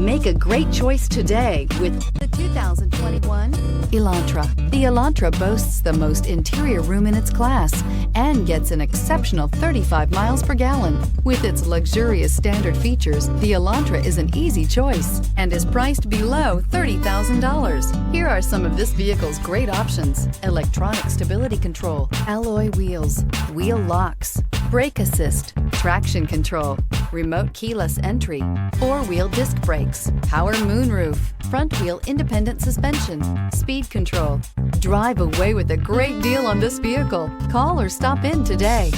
Make a great choice today with the 2021 Elantra. The Elantra boasts the most interior room in its class and gets an exceptional 35 miles per gallon. With its luxurious standard features, the Elantra is an easy choice and is priced below $30,000. Here are some of this vehicle's great options: electronic stability control, alloy wheels, wheel locks, brake assist, traction control, remote keyless entry, four-wheel disc brakes, power moonroof, front wheel independent suspension, speed control. Drive away with a great deal on this vehicle. Call or stop in today.